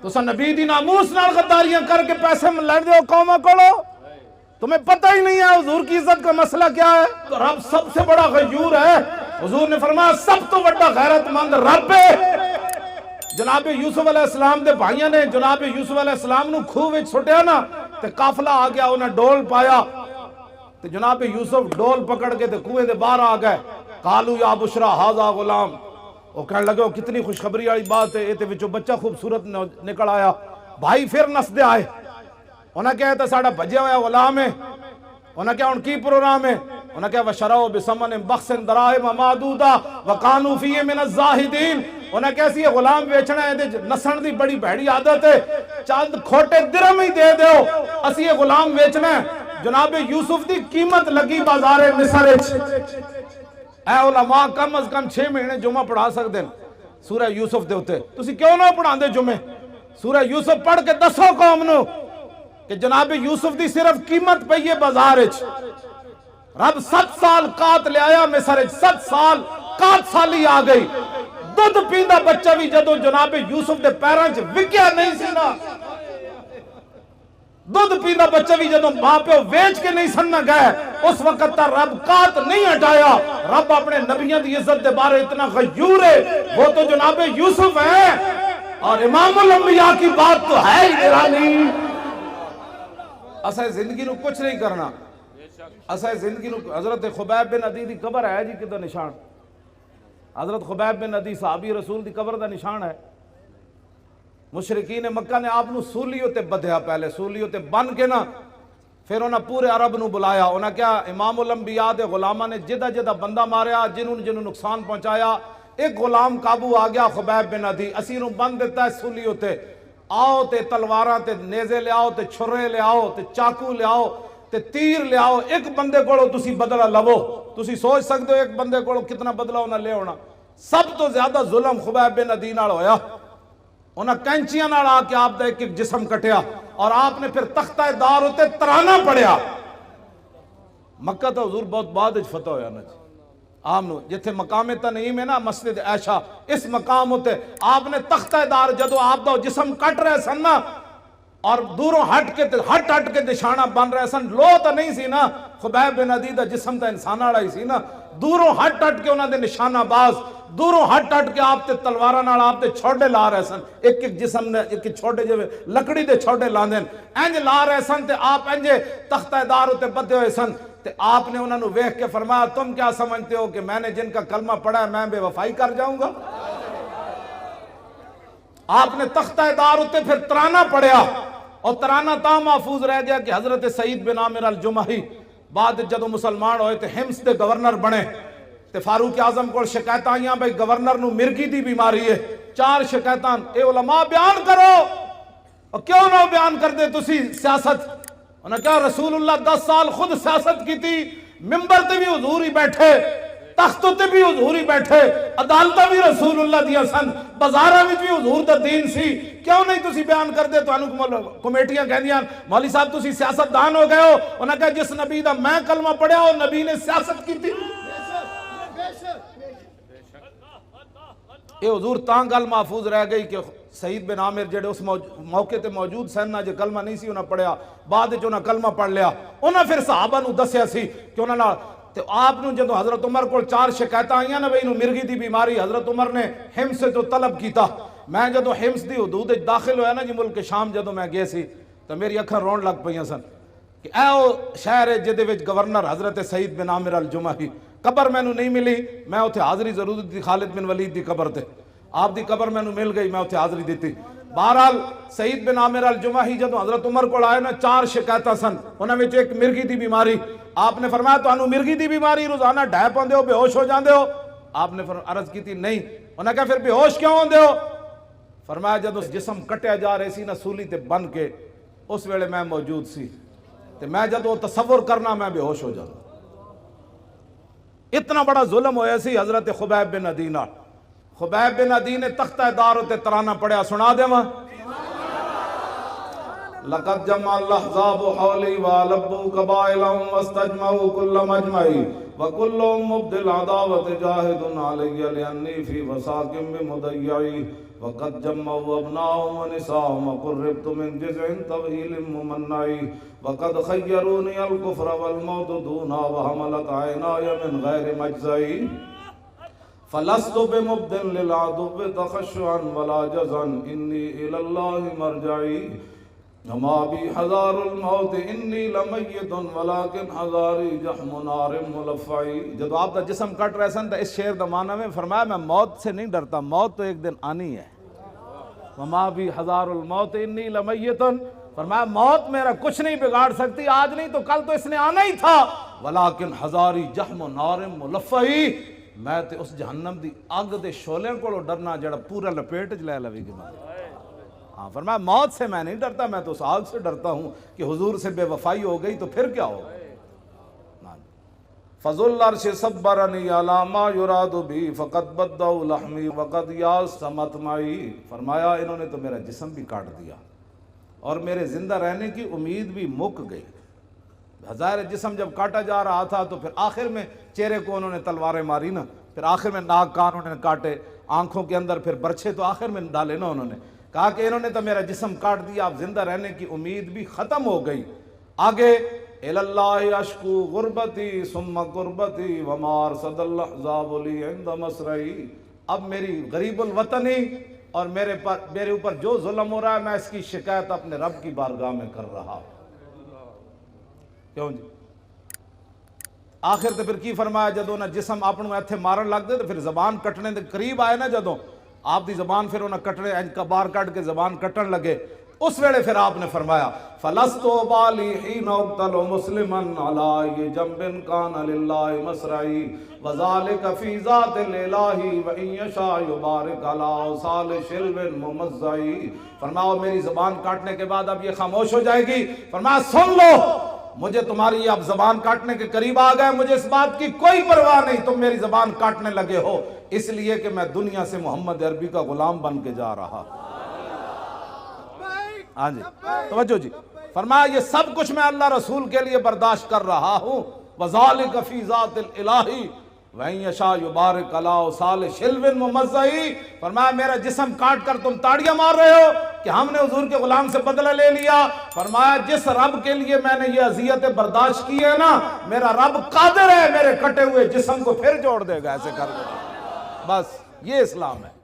تسا نبی دی ناموس نال غداریاں کر کے پیسے لڑ دے ہو قوماں کولو، تمہیں پتہ ہی نہیں ہے حضور کی عزت کا مسئلہ کیا ہے. تو رب سب سے بڑا غیور ہے. حضور نے فرمایا سب تو بڑا غیرت مند رب ہے. جناب یوسف علیہ السلام دے بھائیاں نے جناب یوسف علیہ السلام نو کھوہ وچ سٹیا نا تے قافلہ آ گیا، انہیں ڈول پایا تے جناب یوسف ڈول پکڑ کے تے کنویں دے باہر آ گئے. قالوا یا بشرا ھذا غلام، وہ کہنے لگے وہ کتنی خوشخبری والی بات ہے، یہ وچوں بچہ خوبصورت نکل آیا. بھائی پھر نسدے آئے، انہیں کہا تھا ساڑھا بھجیا ہوا غلام ہے. انہیں کہا ان کی پروگرام ہے. انہیں کہا وشروا بثمن بخس دراہم معدودہ وکانوا فیہ من الزاہدین. انہیں کہا سی یہ غلام بیچنا ہے، نسن دی بڑی بھیڑی عادت ہے، چند کھوٹے درہم ہی دے دیو اسی یہ غلام بیچنا ہے. جناب یوسف دی قیمت لگی بازار مصر وچ. اے علماء کم از کم 6 مہینے جمعہ پڑھا سکتے ہیں سورہ یوسف دے ہوتے، تسی کیوں نہ پڑھان دے جمعے؟ سورہ یوسف پڑھ کے دسو قوم نو کہ جناب یوسف دی صرف قیمت پئی ہے بازار وچ. رب 7 سال قات لے آیا مصر وچ، 7 سال قات سالی آ گئی. دودھ پیندا بچہ بھی جدو جناب یوسف دے پیراں وچ وکیا نہیں سی نا، دودھ پیندا بچہ بھی جدو ماں پیو ویچ کے نہیں سن گئے، اس وقت تا رب قات نہیں ہٹایا. رب اپنے نبیوں دی عزت دے بارے اتنا غیور ہے، وہ تو جناب یوسف ہے اور امام الانبیاء کی بات تو ہے ہی نرالی. اسے زندگی نو کچھ نہیں کرنا، اسے زندگی نو. حضرت خبیب بن عدی دی قبر ہے جی کدھر نشان؟ حضرت خبیب بن عدی صحابی رسول دی قبر دا نشان ہے. مشرکین مکہ نے آپ نو سولیوں تے بدھیا، پہلے سولیوں تے بن کے نا پھر انہاں پورے عرب نو بلایا. انہاں کیا امام الانبیاء دے غلامہ نے جدہ جدہ بندہ ماریا، جنہوں نقصان پہنچایا. ایک غلام قابو آ گیا خبیب بن عدی، اسی نو بند دیتا ہے سولیوں تے. آؤ تے تلواراں تے نیزے لے آؤ تے چھرے لے آؤ تے چاقو لے آؤ تے تیر لے آؤ، ایک بندے کو تسی بدلہ لو. تسی سوچ سکتے ہو ایک بندے کو کتنا بدلہ انہاں لے ہونا. سب تو زیادہ ظلم خبیب بن عدی نال ہویا. انہاں کینچیاں نال آ کے آپ دا ایک ایک جسم کٹیا اور آپ نے پھر تختہ دار ہوتے ترانہ پڑھیا. مکہ تو حضور بہت بعد اچ فتح ہویا نا جی. آپ نے جتھے مقام تنعیم ہے نا مسجد عائشہ، اس مقام ہوتے آپ نے تختہ دار جدو آپ دا جسم کٹ رہے سن نا اور دوروں ہٹ کے نشانہ بن رہے سن. لو تو نہیں سی نا، خبیب بن عدی دا جسم تا انسان آڑا ہی سی نا. دوروں ہٹ کے انہاں دے نشانہ باز، دوروں ہٹ کے آپ تے تلوارہ نال آپ تے چھوڑے لا رہے سن. ایک ایک جسم نے ایک چھوڑے جو لکڑی دے چھوڑے لا دین انج لا رہے سن تے آپ انجے تختہ دار ہوتے بدے ہوئے سن. تے آپ نے انہوں نے ویکھ کے فرمایا تم کیا سمجھتے ہو کہ میں نے جن کا کلمہ پڑھا ہے میں بے وفائی کر جاؤں گا؟ آپ نے تختہ دار ہوتے پھر ترانہ پڑھیا اور ترانہ تا محفوظ رہ گیا کہ حضرت سعید بن عامر الجمحی بعد جدو مسلمان ہوئے تے حمص دے گورنر بنے تے فاروق اعظم کو شکایت آئیاں بھئی گورنر نو مرگی دی بیماری ہے. 4 شکایتان اے علماء بیان کرو اور کیوں نہ بیان کر دے تسی سیاست. انہوں نے کہا رسول اللہ 10 سال خود سیاست کی تھی، ممبر تے بھی حضور ہی بیٹھے، تختوں تے بھی حضور ہی بیٹھے، عدالتہ بھی رسول اللہ دیا سن، بازارہ بھی حضور دا دین سی، کیوں نہیں تسی بیان کر دے؟ تو انہوں کمیٹیاں کہہ دیاں مولی صاحب تسی سیاست دان ہو گئے ہو. انہوں نے کہا جس نبی دا میں کلمہ پڑھیا اور نبی نے سیاست کی تھی. یہ حضور تاں گل محفوظ رہ گئی کہ سعید بن عامر جڑے اس موقع تے موجود سن نہ جو کلمہ نہیں سی انہاں پڑھیا، بعد جو انہاں کلمہ پڑھ لیا. انہاں پھر صحابہ نو دسیا سی کہ انہاں نال تے آپ نو جدو حضرت عمر کو 4 شکایتاں آئیاں نا بھئی نو مرگی دی بیماری، حضرت عمر نے حمص سے تو طلب کیتا. میں جدو حمص دی حدود داخل ہویا نا جی ملک شام جدو میں گئے سی تو میری اکھاں رون لگ پئیاں سن کہ اے او شہر ہے جدے وچ گورنر حضرت سعید بن عامر الجمحی. قبر میں نو نہیں ملی، میں اتھے حاضری ضرور دی خالد بن ولید دی قبر تے، آپ دی قبر میں نو مل گئی، میں اتھے حاضری دیتی. بہرحال سعید بن عامر الجمحی جدو حضرت عمر کو آئے نا 4 شکایتاں سن، انہاں وچ ایک مرگی دی بیماری. آپ نے فرمایا تو انہوں مرگی دی بیماری روزانہ ڈھے پاندے ہو، بے ہوش ہو جاندے ہو؟ آپ نے عرض کی تھی نہیں. انہوں نے کہا پھر بے ہوش کیوں ہوندے ہو؟ فرمایا جدو جسم کٹیا جا رہے سی نا سولی تے بن کے اس ویلے میں موجود سی تے میں جدو تصور کرنا میں بے ہوش ہو جانا. اتنا بڑا ظلم ہویا سی حضرت خبیب بن عدی نال. خبیب بن عدی نے تختہ دار ہوتے ترانہ پڑھیا، سنا دے ماں. لقد جمع الاحزاب حولی والبوا قبائلهم واستجمعوا كل مجمعی وكلهم مبدل عداوت جاہد علی لانی فی وساکم بمضیعی وقد جمعوا ابناهم ونساهم وقربت من جزع طويل ممنعي وقد خيروني الكفر والموت دونا وحملت عيناي من غير مجزعي فلست بمبد للعدو تخشعا ولا جزعا إني إلى الله مرجعي وما بي حذار الموت انی لمیت ولکن حذاری جحم نار ملفعی. جب آپ کا جسم کٹ رہے سن تو اس شعر دا معنی میں فرمایا میں موت سے نہیں ڈرتا، موت تو ایک دن آنی ہے. وما بی حذار الموت انی لمیت، فرمایا موت میرا کچھ نہیں بگاڑ سکتی، آج نہیں تو کل تو اس نے آنا ہی تھا. ولکن حذاری جحم نار ملفعی، میں تے اس جہنم دی اگ دے شعلے کو ڈرنا جڑا پورا لپیٹ چ لے لوی گی. ہاں فرمایا موت سے میں نہیں ڈرتا، میں تو اس آگ سے ڈرتا ہوں کہ حضور سے بے وفائی ہو گئی تو پھر کیا ہوگا. فضل العرش صبرنی علی ما یراد بی فقد بدعوا لحمی وقد یاس مطمعی. فرمایا انہوں نے تو میرا جسم بھی کاٹ دیا اور میرے زندہ رہنے کی امید بھی مک گئی. ظاہر جسم جب کاٹا جا رہا تھا تو پھر آخر میں چہرے کو انہوں نے تلواریں ماری نا، پھر آخر میں ناک کان انہوں نے کاٹے، آنکھوں کے اندر پھر برچھے تو آخر میں ڈالے نا. انہوں نے کہا کہ انہوں نے تو میرا جسم کاٹ دیا، اب زندہ رہنے کی امید بھی ختم ہو گئی. آگے الاللہ اشکو غربتی ثم قربتی وما ارصد الاحزاب لی عند مسرعی. اب میری غریب الوطنی اور میرے اوپر جو ظلم ہو رہا ہے میں اس کی شکایت اپنے رب کی بارگاہ میں کر رہا. کیوں جی؟ آخر تو پھر کی فرمایا جدوں نہ جسم اپنوں ایتھے مارن لگ دے تو پھر زبان کٹنے دے قریب آئے نا، جدوں آپ دی زبان پھر انہیں کٹنے کبار کٹ کے زبان کٹن لگے، اس ویلے پھر آپ نے فرمایا فَلَسْتُ بَالِي حِينَ أُقْتَلُ مُسْلِمًا عَلَىٰ أَيِّ جَنبٍ كَانَ لِلَّهِ مَصْرَعِي وَذَلِكَ فِي ذَاتِ الْإِلَٰهِ وَإِن يَشَاء يُبَارِكْ عَلَىٰ أَوْصَالِ شِلْوٍ مُمَزَّعِي. فرمایا میری زبان کاٹنے کے بعد اب یہ خاموش ہو جائے گی. فرمایا سن لو، مجھے تمہاری اب زبان کاٹنے کے قریب آ گئے، مجھے اس بات کی کوئی پرواہ نہیں تم میری زبان کاٹنے لگے ہو، اس لیے کہ میں دنیا سے محمد عربی کا غلام بن کے جا رہا. ہاں جی توجہ جی. فرمایا یہ سب کچھ میں اللہ رسول کے لیے برداشت کر رہا ہوں. وَذَلِكَ فِي ذَاتِ الْإِلَٰهِ وَإِن يَشَاء يُبَارِكْ عَلَىٰ أَوْصَالِ شِلْوٍ مُمَزَّعِي. فرمایا میرا جسم کاٹ کر تم تاڑیاں مار رہے ہو کہ ہم نے حضور کے غلام سے بدلہ لے لیا. فرمایا جس رب کے لیے میں نے یہ اذیتیں برداشت کی ہے نا، میرا رب قادر ہے میرے کٹے ہوئے جسم کو پھر جوڑ دے گا ایسے کر کے. بس یہ اسلام ہے.